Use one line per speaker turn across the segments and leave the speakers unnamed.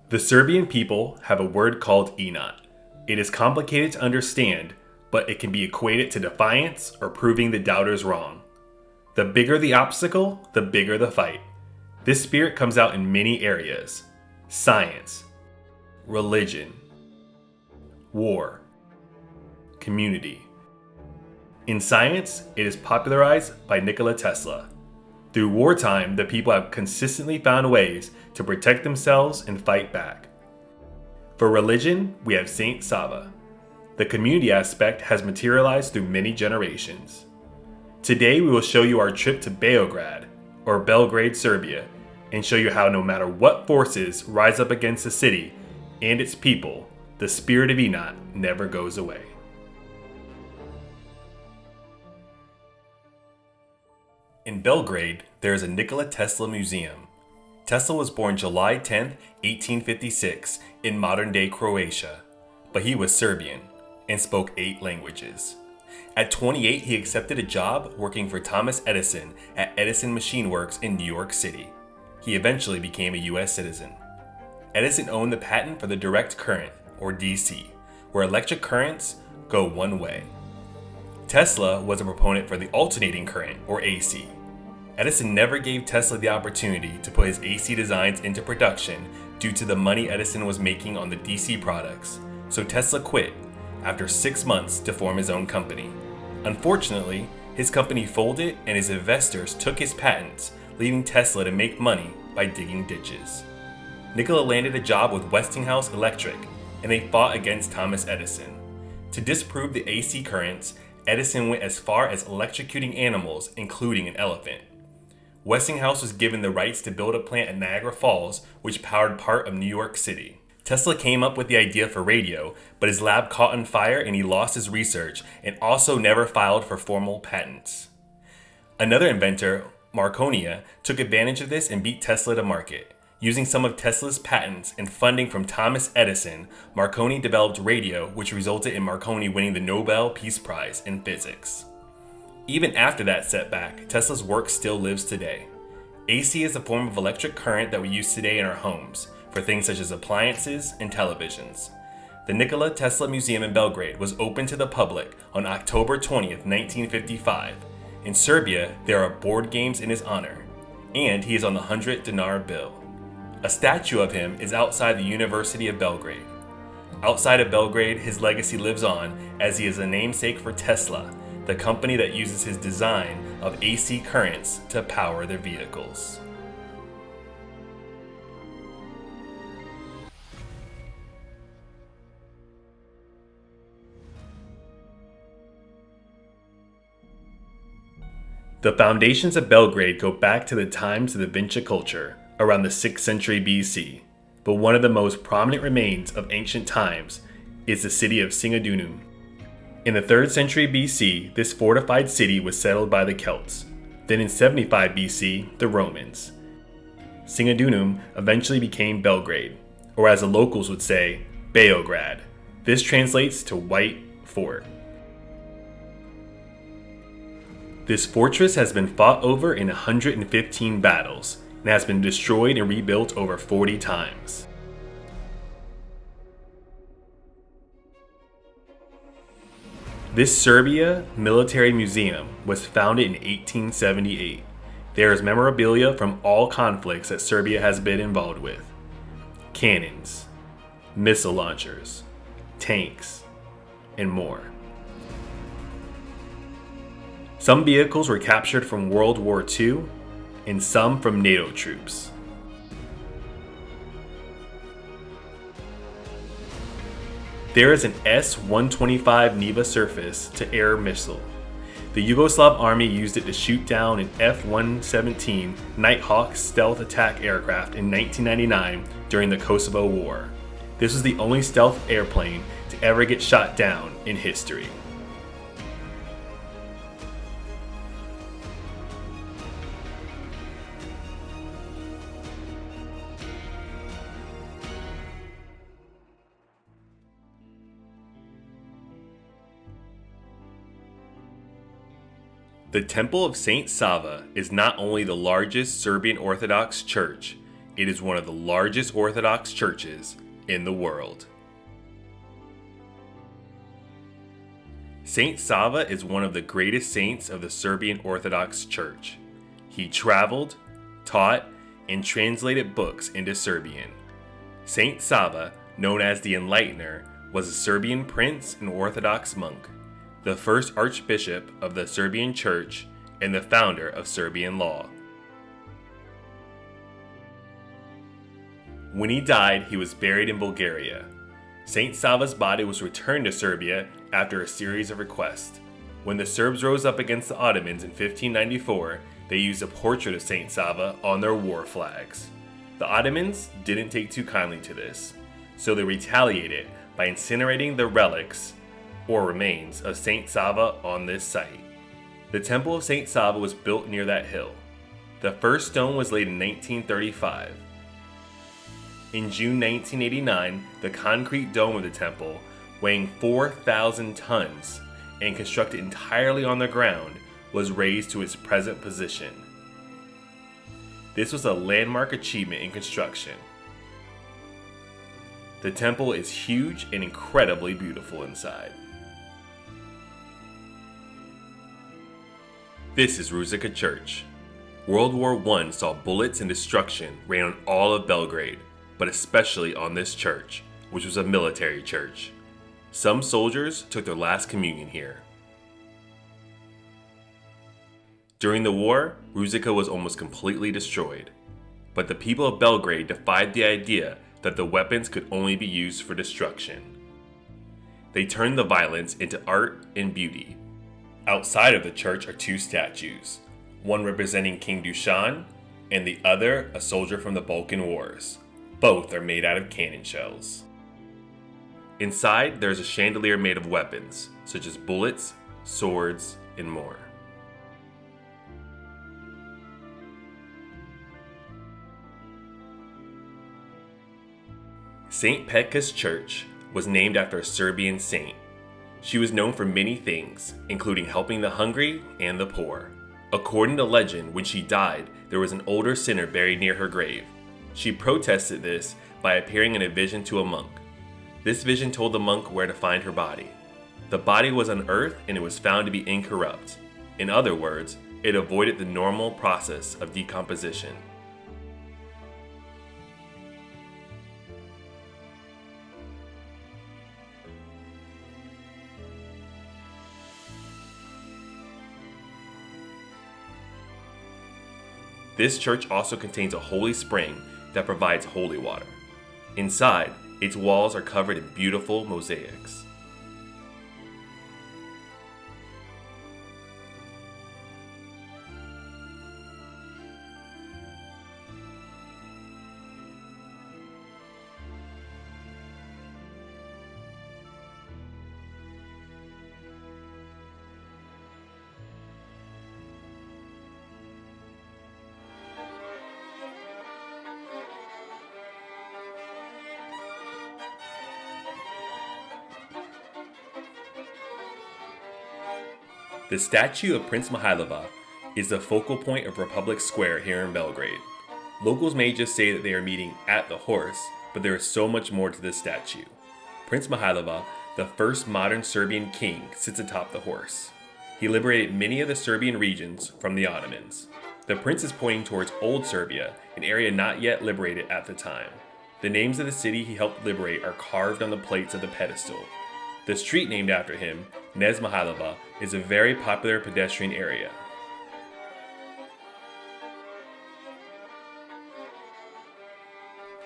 The Serbian people have a word called Inat. It is complicated to understand, but it can be equated to defiance or proving the doubters wrong. The bigger the obstacle, the bigger the fight. This spirit comes out in many areas: science, religion, war, community. In science, it is popularized by Nikola Tesla. Through wartime, the people have consistently found ways to protect themselves and fight back. For religion, we have Saint Sava. The community aspect has materialized through many generations. Today, we will show you our trip to Beograd, or Belgrade, Serbia, and show you how no matter what forces rise up against the city and its people, the spirit of Inat never goes away. In Belgrade, there is a Nikola Tesla museum. Tesla was born July 10, 1856, in modern-day Croatia, but he was Serbian and spoke 8 languages. At 28, he accepted a job working for Thomas Edison at Edison Machine Works in New York City. He eventually became a U.S. citizen. Edison owned the patent for the direct current, or DC, where electric currents go one way. Tesla was a proponent for the alternating current, or AC. Edison never gave Tesla the opportunity to put his AC designs into production due to the money Edison was making on the DC products, so Tesla quit after 6 months to form his own company. Unfortunately, his company folded and his investors took his patents, leaving Tesla to make money by digging ditches. Nikola landed a job with Westinghouse Electric, and they fought against Thomas Edison. To disprove the AC currents, Edison went as far as electrocuting animals, including an elephant. Westinghouse was given the rights to build a plant at Niagara Falls, which powered part of New York City. Tesla came up with the idea for radio, but his lab caught on fire and he lost his research, and also never filed for formal patents. Another inventor, Marconi, took advantage of this and beat Tesla to market. Using some of Tesla's patents and funding from Thomas Edison, Marconi developed radio, which resulted in Marconi winning the Nobel Peace Prize in physics. Even after that setback, Tesla's work still lives today. AC is a form of electric current that we use today in our homes, for things such as appliances and televisions. The Nikola Tesla Museum in Belgrade was open to the public on October 20th, 1955. In Serbia, there are board games in his honor, and he is on the 100-dinar bill. A statue of him is outside the University of Belgrade. Outside of Belgrade, his legacy lives on as he is a namesake for Tesla, the company that uses his design of AC currents to power their vehicles. The foundations of Belgrade go back to the times of the Vinca culture, around the 6th century BC, but one of the most prominent remains of ancient times is the city of Singidunum. In the 3rd century BC, this fortified city was settled by the Celts. Then in 75 BC, the Romans. Singidunum eventually became Belgrade, or as the locals would say, Beograd. This translates to White Fort. This fortress has been fought over in 115 battles and has been destroyed and rebuilt over 40 times. This Serbia Military Museum was founded in 1878. There is memorabilia from all conflicts that Serbia has been involved with: cannons, missile launchers, tanks, and more. Some vehicles were captured from World War II, and some from NATO troops. There is an S-125 Neva surface-to-air missile. The Yugoslav army used it to shoot down an F-117 Nighthawk stealth attack aircraft in 1999 during the Kosovo War. This was the only stealth airplane to ever get shot down in history. The Temple of Saint Sava is not only the largest Serbian Orthodox church, It is one of the largest Orthodox churches in the world. Saint Sava is one of the greatest saints of the Serbian Orthodox Church. He traveled, taught, and translated books into Serbian. Saint Sava, known as the Enlightener, was a Serbian prince and Orthodox monk, the first archbishop of the Serbian Church, and the founder of Serbian law. When he died, he was buried in Bulgaria. Saint Sava's body was returned to Serbia after a series of requests. When the Serbs rose up against the Ottomans in 1594, they used a portrait of Saint Sava on their war flags. The Ottomans didn't take too kindly to this, so they retaliated by incinerating the relics or remains of Saint Sava on this site. The Temple of Saint Sava was built near that hill. The first stone was laid in 1935. In June 1989, the concrete dome of the temple, weighing 4,000 tons and constructed entirely on the ground, was raised to its present position. This was a landmark achievement in construction. The temple is huge and incredibly beautiful inside. This is Ruzica Church. World War I saw bullets and destruction rain on all of Belgrade, but especially on this church, which was a military church. Some soldiers took their last communion here. During the war, Ruzica was almost completely destroyed, but the people of Belgrade defied the idea that the weapons could only be used for destruction. They turned the violence into art and beauty. Outside of the church are two statues, one representing King Dusan and the other a soldier from the Balkan Wars. Both are made out of cannon shells. Inside, there is a chandelier made of weapons, such as bullets, swords, and more. St. Petka's Church was named after a Serbian saint. She was known for many things, including helping the hungry and the poor. According to legend, when she died, there was an older sinner buried near her grave. She protested this by appearing in a vision to a monk. This vision told the monk where to find her body. The body was unearthed and it was found to be incorrupt. In other words, it avoided the normal process of decomposition. This church also contains a holy spring that provides holy water. Inside, its walls are covered in beautiful mosaics. The statue of Prince Mihailova is the focal point of Republic Square here in Belgrade. Locals may just say that they are meeting at the horse, but there is so much more to this statue. Prince Mihailova, the first modern Serbian king, sits atop the horse. He liberated many of the Serbian regions from the Ottomans. The prince is pointing towards Old Serbia, an area not yet liberated at the time. The names of the city he helped liberate are carved on the plates of the pedestal. The street named after him, Knez Mihailova, is a very popular pedestrian area.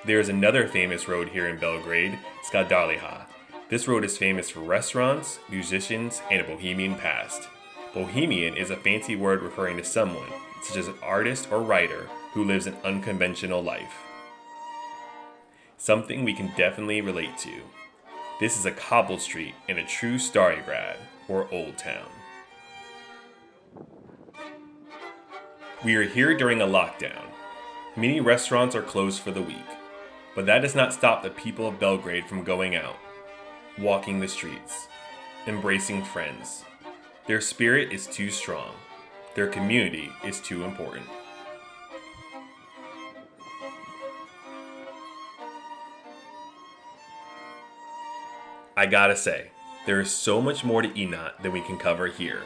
There is another famous road here in Belgrade, Skadaliha. This road is famous for restaurants, musicians, and a bohemian past. Bohemian is a fancy word referring to someone, such as an artist or writer, who lives an unconventional life. Something we can definitely relate to. This is a cobbled street in a true Starigrad, or Old Town. We are here during a lockdown. Many restaurants are closed for the week, but that does not stop the people of Belgrade from going out, walking the streets, embracing friends. Their spirit is too strong. Their community is too important. I gotta say, there is so much more to Inat than we can cover here.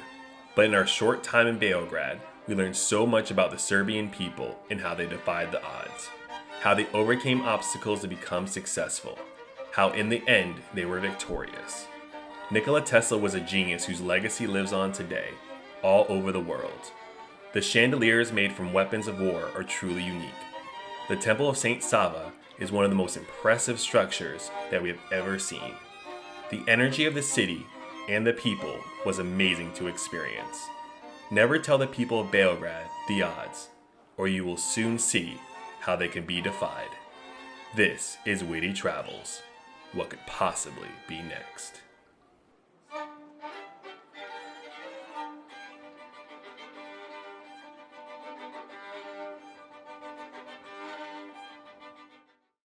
But in our short time in Beograd, we learned so much about the Serbian people and how they defied the odds. How they overcame obstacles to become successful. How in the end, they were victorious. Nikola Tesla was a genius whose legacy lives on today, all over the world. The chandeliers made from weapons of war are truly unique. The Temple of St. Sava is one of the most impressive structures that we have ever seen. The energy of the city and the people was amazing to experience. Never tell the people of Belgrade the odds, or you will soon see how they can be defied. This is WITY Travels. What could possibly be next?